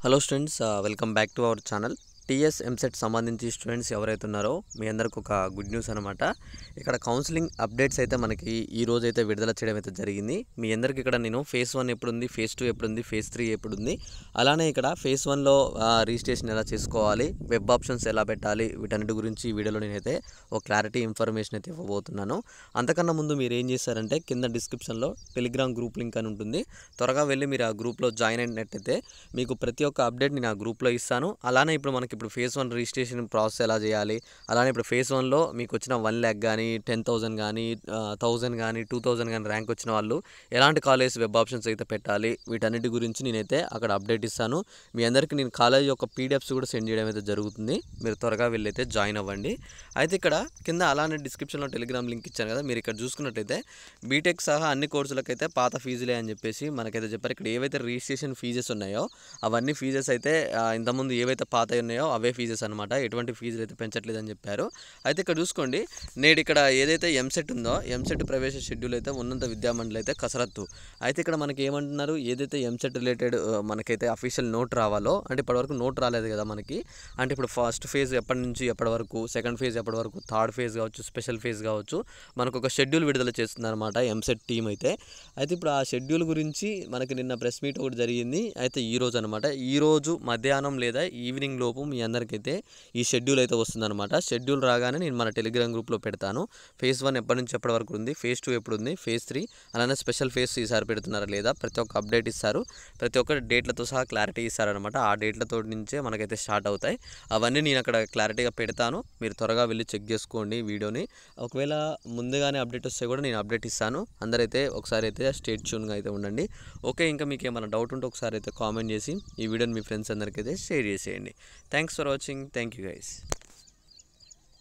Hello students, welcome back to our channel. TS EAMCET సంబంధించి students ఎవరైతే ఉన్నారో మీ అందరికి ఒక గుడ్ న్యూస్ అనమాట. ఇక్కడ కౌన్సిలింగ్ అప్డేట్స్ అయితే మనకి ఈ రోజు అయితే విడుదల చేయడం అయితే జరిగింది. మీ అందరికి ఇక్కడ నేను ఫేజ్ 1 ఎప్పుడుంది, ఫేజ్ 2 ఎప్పుడుంది, ఫేజ్ 3 ఎప్పుడుంది, అలానే ఇక్కడ ఫేజ్ 1లో రిజిస్ట్రేషన్ ఎలా చేసుకోవాలి, వెబ్ ఆప్షన్స్ ఎలా పెట్టాలి, వీటన్నిటి గురించి ఈ వీడియోలో నేనైతే ఒక క్లారిటీ ఇన్ఫర్మేషన్ అయితే ఇవ్వబోతున్నాను. అంతకన్నా ముందు మీరు ఏం చేస్తారంటే కింద డిస్క్రిప్షన్లో టెలిగ్రామ్ గ్రూప్ లింక్ అని ఉంటుంది. త్వరగా వెళ్ళి మీరు ఆ గ్రూప్లో జాయిన్ అయినట్టయితే మీకు ప్రతి ఒక్క అప్డేట్ నేను ఆ గ్రూప్లో ఇస్తాను. అలానే ఇప్పుడు ఫేజ్ 1 రిజిస్ట్రేషన్ ప్రాసెస్ ఎలా చేయాలి, అలానే ఇప్పుడు ఫేజ్ 1లో మీకు వచ్చిన 1 lakh కానీ 10,000 కానీ 1,000 కానీ 2,000 కానీ ర్యాంక్ వచ్చిన వాళ్ళు ఎలాంటి కాలేజ్ వెబ్ ఆప్షన్స్ అయితే పెట్టాలి, వీటన్నిటి గురించి నేనైతే అక్కడ అప్డేట్ ఇస్తాను. మీ అందరికీ నేను కాలేజ్ యొక్క పీడిఎఫ్స్ కూడా సెండ్ చేయడం అయితే జరుగుతుంది. మీరు త్వరగా వెళ్ళి అయితే జాయిన్ అవ్వండి. అయితే ఇక్కడ కింద అలానే డిస్క్రిప్షన్లో టెలిగ్రామ్ లింక్ ఇచ్చాను కదా, మీరు ఇక్కడ చూసుకున్నట్లయితే బీటెక్ సహా అన్ని కోర్సులకైతే పాత ఫీజులే అని చెప్పేసి మనకైతే చెప్పారు. ఇక్కడ ఏవైతే రిజిస్ట్రేషన్ ఫీజెస్ ఉన్నాయో అవన్నీ ఫీజెస్ అయితే ఇంతకుముందు ఏవైతే పాత ఉన్నాయో అవే ఫీజెస్ అనమాట, ఎటువంటి ఫీజులు అయితే పెంచట్లేదని చెప్పారు. అయితే ఇక్కడ చూసుకోండి, నేడు ఇక్కడ ఏదైతే ఎంసెట్ ఉందో ఎంసెట్ ప్రవేశ షెడ్యూల్ అయితే ఉన్నత విద్యామండలి అయితే కసరత్తు. అయితే ఇక్కడ మనకి ఏమంటున్నారు, ఏదైతే ఎంసెట్ రిలేటెడ్ మనకైతే అఫీషియల్ నోట్ రావాలో, అంటే ఇప్పటివరకు నోట్ రాలేదు కదా మనకి. అంటే ఇప్పుడు ఫస్ట్ ఫేజ్ ఎప్పటి నుంచి ఎప్పటి వరకు, సెకండ్ ఫేజ్ ఎప్పటి వరకు, థర్డ్ ఫేజ్ కావచ్చు, స్పెషల్ ఫేజ్ కావచ్చు, మనకు ఒక షెడ్యూల్ విడుదల చేస్తుంది అనమాట ఎంసెట్ టీం అయితే. అయితే ఇప్పుడు ఆ షెడ్యూల్ గురించి మనకి నిన్న ప్రెస్ మీట్ ఒకటి జరిగింది. అయితే ఈరోజు అనమాట, ఈరోజు మధ్యాహ్నం లేదా ఈవినింగ్ లోపు మీ అందరికైతే ఈ షెడ్యూల్ అయితే వస్తుందన్నమాట. షెడ్యూల్ రాగానే నేను మన టెలిగ్రామ్ గ్రూప్లో పెడతాను. ఫేజ్ 1 ఎప్పటి నుంచి ఎప్పటి వరకు ఉంది, ఫేజ్ 2 ఎప్పుడు ఉంది, ఫేజ్ 3 అలానే స్పెషల్ ఫేజ్ ఈసారి పెడుతున్నారా లేదా, ప్రతి ఒక్క అప్డేట్ ఇస్తారు. ప్రతి ఒక్క డేట్లతో సహా క్లారిటీ ఇస్తారనమాట. ఆ డేట్లతో నుంచే మనకైతే స్టార్ట్ అవుతాయి. అవన్నీ నేను అక్కడ క్లారిటీగా పెడతాను. మీరు త్వరగా వెళ్ళి చెక్ చేసుకోండి వీడియోని. ఒకవేళ ముందుగానే అప్డేట్ వస్తే కూడా నేను అప్డేట్ ఇస్తాను. అందరైతే ఒకసారి అయితే స్టేట్ ట్యూన్గా అయితే ఉండండి. ఓకే, ఇంకా మీకు ఏమైనా డౌట్ ఉంటే ఒకసారి అయితే కామెంట్ చేసి ఈ వీడియోని మీ ఫ్రెండ్స్ అందరికీ అయితే షేర్ చేసేయండి. Thanks for watching. Thank you guys.